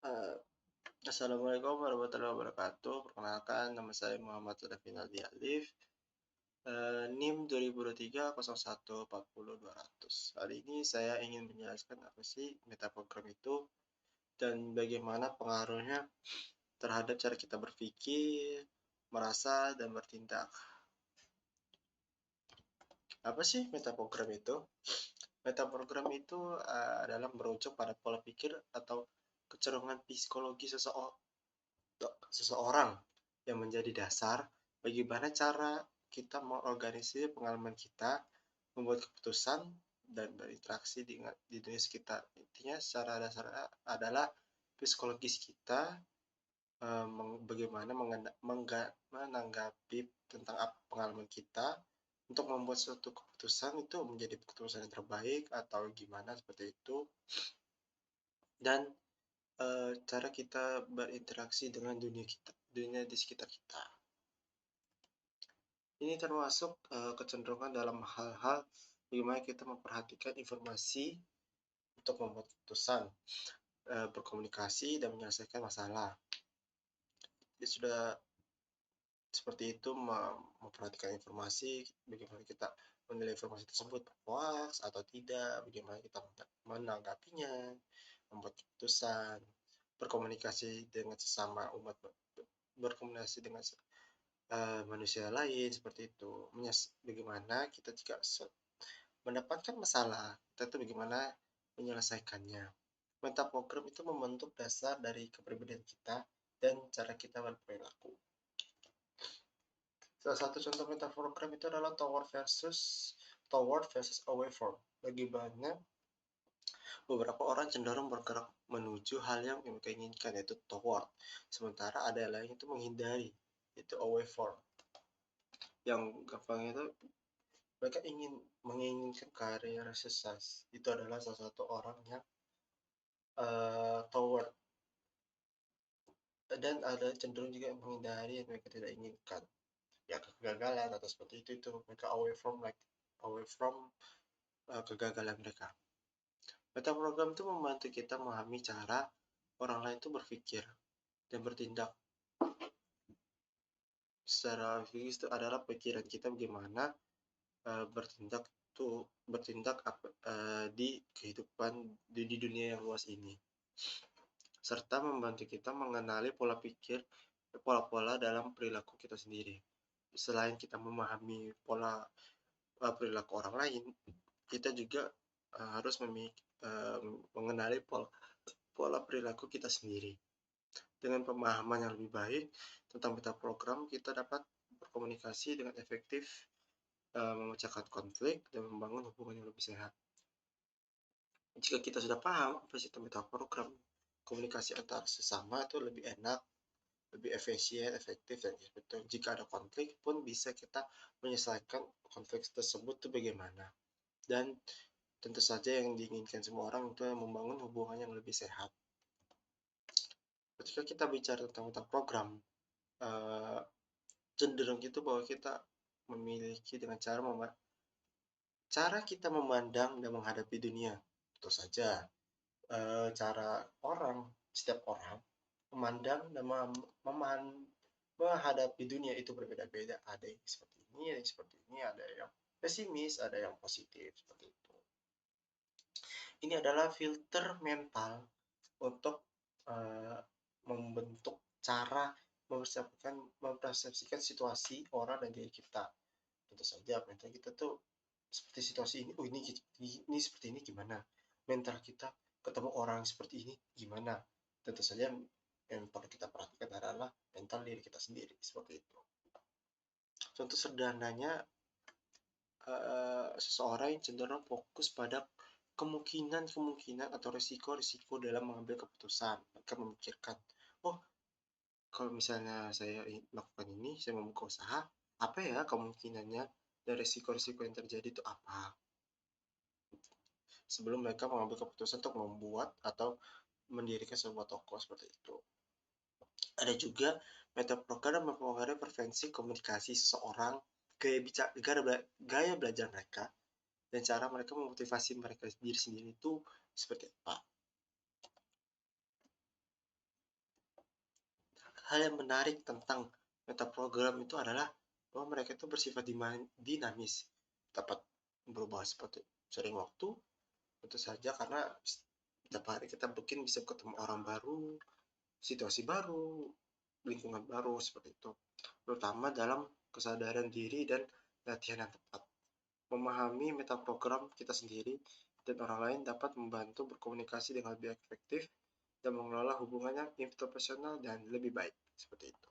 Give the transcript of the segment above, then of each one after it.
Eh, Assalamualaikum warahmatullahi wabarakatuh. Perkenalkan, nama saya Muhammad Sadafin Aldi Alif. NIM 2023 01 40 200. Hari ini saya ingin menjelaskan apa sih metaprogram itu dan bagaimana pengaruhnya terhadap cara kita berpikir, merasa, dan bertindak. Apa sih metaprogram itu? Metaprogram itu adalah merujuk pada pola pikir atau kecenderungan psikologi seseorang yang menjadi dasar bagaimana cara kita mengorganisir pengalaman kita, membuat keputusan, dan berinteraksi dengan di dunia sekitar. Intinya secara dasar adalah psikologis kita, bagaimana menanggapi tentang pengalaman kita untuk membuat suatu keputusan itu menjadi keputusan yang terbaik atau gimana seperti itu, dan cara kita berinteraksi dengan dunia di sekitar kita. Ini termasuk kecenderungan dalam hal-hal bagaimana kita memperhatikan informasi untuk membuat keputusan, berkomunikasi, dan menyelesaikan masalah. Dia sudah seperti itu memperhatikan informasi, bagaimana kita menilai informasi tersebut hoax atau tidak, bagaimana kita menanggapinya, membuat keputusan, berkomunikasi dengan sesama umat, berkomunikasi dengan manusia lain seperti itu. Bagaimana kita jika mendapatkan masalah, kita itu bagaimana menyelesaikannya. Metaprogram itu membentuk dasar dari kepribadian kita dan cara kita berperilaku. Salah satu contoh metaprogram itu adalah toward versus away from. Bagaimana beberapa orang cenderung bergerak menuju hal yang mereka inginkan, yaitu toward, sementara ada yang lain itu menghindari, yaitu away from. Yang gampang itu mereka menginginkan karir sukses, itu adalah salah satu orang yang toward, dan ada cenderung juga menghindari yang mereka tidak inginkan, ya kegagalan atau seperti itu mereka away from kegagalan mereka. Metaprogram itu membantu kita memahami cara orang lain itu berpikir dan bertindak. Secara fikih itu adalah pikiran kita bagaimana bertindak di kehidupan di dunia yang luas ini, serta membantu kita mengenali pola-pola dalam perilaku kita sendiri. Selain kita memahami pola perilaku orang lain, kita juga harus mengenali pola perilaku kita sendiri. Dengan pemahaman yang lebih baik tentang metaprogram, kita dapat berkomunikasi dengan efektif, memecahkan konflik, dan membangun hubungan yang lebih sehat. Jika kita sudah paham apa itu metaprogram, komunikasi antar sesama itu lebih enak, lebih efisien, efektif, dan betul. Jika ada konflik pun bisa kita menyelesaikan konflik tersebut itu bagaimana. Dan tentu saja yang diinginkan semua orang itu membangun hubungan yang lebih sehat. Ketika kita bicara tentang program, cenderung itu bahwa kita memiliki dengan cara kita memandang dan menghadapi dunia. Tentu saja cara setiap orang memandang dan menghadapi dunia itu berbeda-beda. Ada yang seperti ini, ada yang seperti ini, ada yang pesimis, ada yang positif, seperti itu. Ini adalah filter mental untuk membentuk cara mempersepsikan situasi orang dan diri kita. Tentu saja mental kita tuh seperti situasi ini, oh ini seperti ini gimana? Mental kita ketemu orang seperti ini gimana? Tentu saja yang perlu kita perhatikan adalah mental diri kita sendiri, seperti itu. Contoh sederhananya, seseorang yang cenderung fokus pada kemungkinan atau risiko-risiko dalam mengambil keputusan. Mereka memikirkan, oh kalau misalnya saya melakukan ini, saya membuka usaha, apa ya kemungkinannya dan risiko-risiko yang terjadi itu apa? Sebelum mereka mengambil keputusan untuk membuat atau mendirikan sebuah toko seperti itu. Ada juga metaprogram mempengaruhi preferensi komunikasi seseorang, gaya belajar mereka, dan cara mereka memotivasi mereka diri sendiri itu seperti apa. Hal yang menarik tentang metaprogram itu adalah bahwa mereka itu bersifat dinamis, dapat berubah seperti sering waktu, tentu saja karena setiap hari kita mungkin bisa ketemu orang baru, situasi baru, lingkungan baru seperti itu. Terutama dalam kesadaran diri dan latihan yang tepat. Memahami metaprogram kita sendiri dan orang lain dapat membantu berkomunikasi dengan lebih efektif dan mengelola hubungannya interpersonal dan lebih baik. Seperti itu.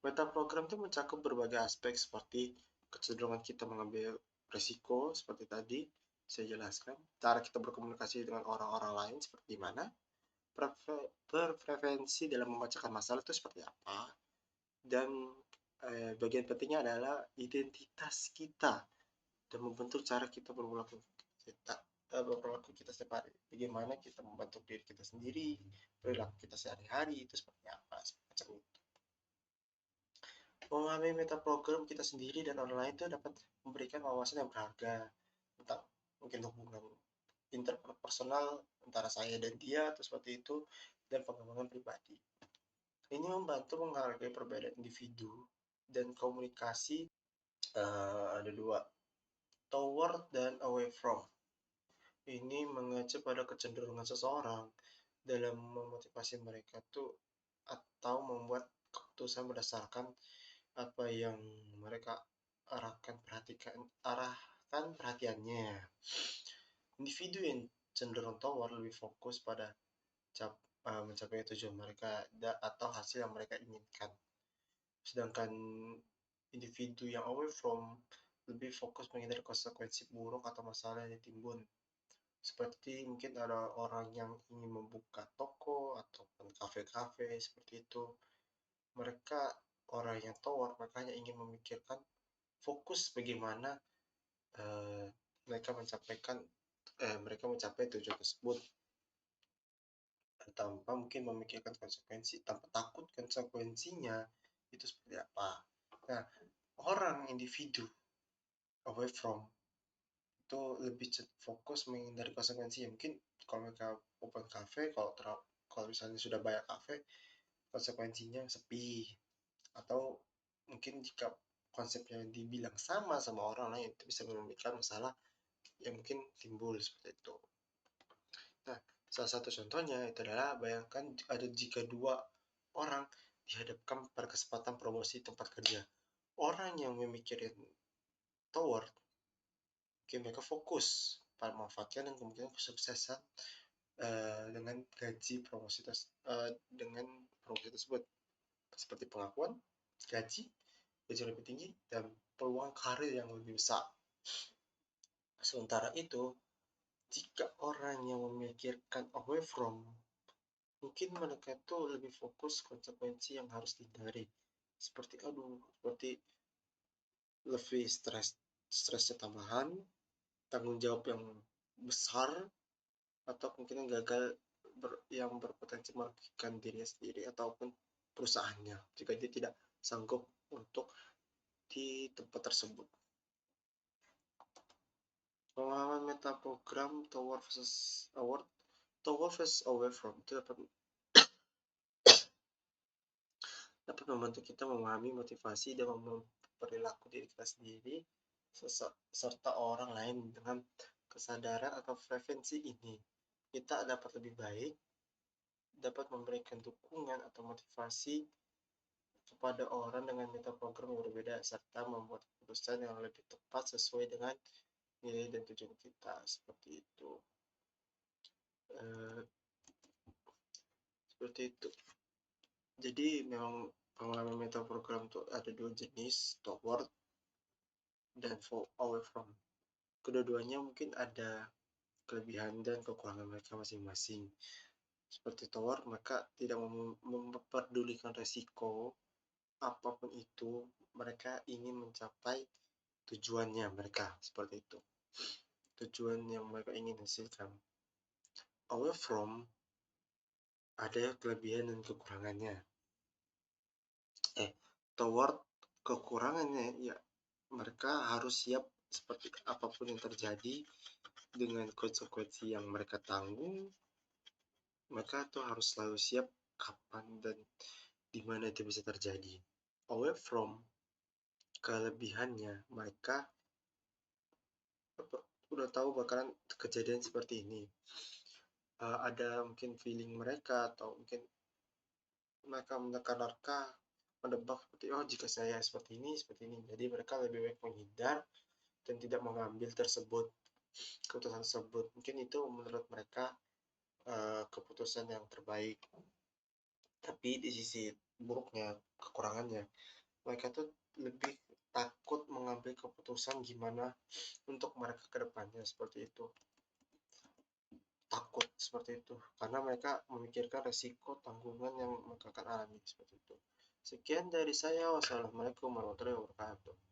Metaprogram itu mencakup berbagai aspek seperti kecenderungan kita mengambil risiko seperti tadi saya jelaskan, cara kita berkomunikasi dengan orang-orang lain seperti mana, berpreferensi dalam memecahkan masalah itu seperti apa, dan bagian pentingnya adalah identitas kita dan membentuk cara kita berperilaku kita setiap hari. Bagaimana kita membentuk diri kita sendiri, perilaku kita sehari-hari itu seperti apa, semacam itu. Memahami metaprogram kita sendiri dan orang lain itu dapat memberikan wawasan yang berharga tentang mungkin hubungan interpersonal antara saya dan dia atau seperti itu, dan pengembangan pribadi. Ini membantu menghargai perbedaan individu dan komunikasi. Ada dua, toward dan away from. Ini mengacu pada kecenderungan seseorang dalam memotivasi mereka tuh atau membuat keputusan berdasarkan apa yang mereka arahkan perhatiannya. Individu yang cenderung toward lebih fokus pada mencapai tujuan mereka atau hasil yang mereka inginkan. Sedangkan individu yang away from lebih fokus menghindari konsekuensi buruk atau masalah yang timbul. Seperti mungkin ada orang yang ingin membuka toko ataupun kafe-kafe seperti itu. Mereka orang yang toward, makanya ingin memikirkan fokus bagaimana mereka mencapai tujuan tersebut tanpa mungkin memikirkan konsekuensi, tanpa takut konsekuensinya itu seperti apa. Nah, orang individu away from itu lebih fokus menghindari konsekuensi. Mungkin kalau mereka open cafe, kalau misalnya sudah banyak cafe, konsekuensinya sepi, atau mungkin jika konsepnya dibilang sama orang lain itu bisa menimbulkan masalah yang mungkin timbul seperti itu. Nah, salah satu contohnya itu adalah bayangkan ada jika dua orang dihadapkan pada kesempatan promosi tempat kerja. Orang yang memikirkan tower, mungkin mereka fokus pada memanfaatkan dan kemungkinan kesuksesan dengan dengan promosi tersebut, seperti pengakuan, gaji yang lebih tinggi, dan peluang karir yang lebih besar. Sementara itu, jika orang yang memikirkan away from, mungkin mereka itu lebih fokus konsekuensi yang harus dihindari, seperti lebih stresnya tambahan, tanggung jawab yang besar, atau kemungkinan gagal yang berpotensi merugikan dirinya sendiri ataupun perusahaannya jika dia tidak sanggup untuk di tempat tersebut. Pemahaman metaprogram toward versus away from itu dapat membantu kita memahami motivasi dan perilaku diri kita sendiri serta orang lain. Dengan kesadaran atau preferensi ini, kita dapat lebih baik dapat memberikan dukungan atau motivasi kepada orang dengan metaprogram yang berbeda serta membuat keputusan yang lebih tepat sesuai dengan nilai dan tujuan kita, seperti itu. Seperti itu. Jadi memang pengalaman metaprogram itu ada dua jenis, toward dan away from. Kedua-duanya mungkin ada kelebihan dan kekurangan mereka masing-masing. Seperti toward, mereka tidak memperdulikan resiko apapun itu, mereka ingin mencapai tujuannya mereka, seperti itu, tujuan yang mereka ingin hasilkan. Away from ada kelebihan dan kekurangannya. Toward, kekurangannya ya mereka harus siap seperti apapun yang terjadi dengan konsekuensi yang mereka tanggung. Mereka tuh harus selalu siap kapan dan di mana itu bisa terjadi. Away from kelebihannya, mereka udah tahu bakalan kejadian seperti ini. Ada mungkin feeling mereka atau mungkin mereka menerka-nerka menebak seperti jika saya seperti ini. Jadi mereka lebih baik menghindar dan tidak mengambil keputusan tersebut. Mungkin itu menurut mereka keputusan yang terbaik. Tapi di sisi buruknya, kekurangannya, mereka tuh lebih takut mengambil keputusan gimana untuk mereka ke depannya seperti itu. Takut seperti itu karena mereka memikirkan resiko tanggungan yang mereka akan alami seperti itu. Sekian dari saya. Wassalamualaikum warahmatullahi wabarakatuh.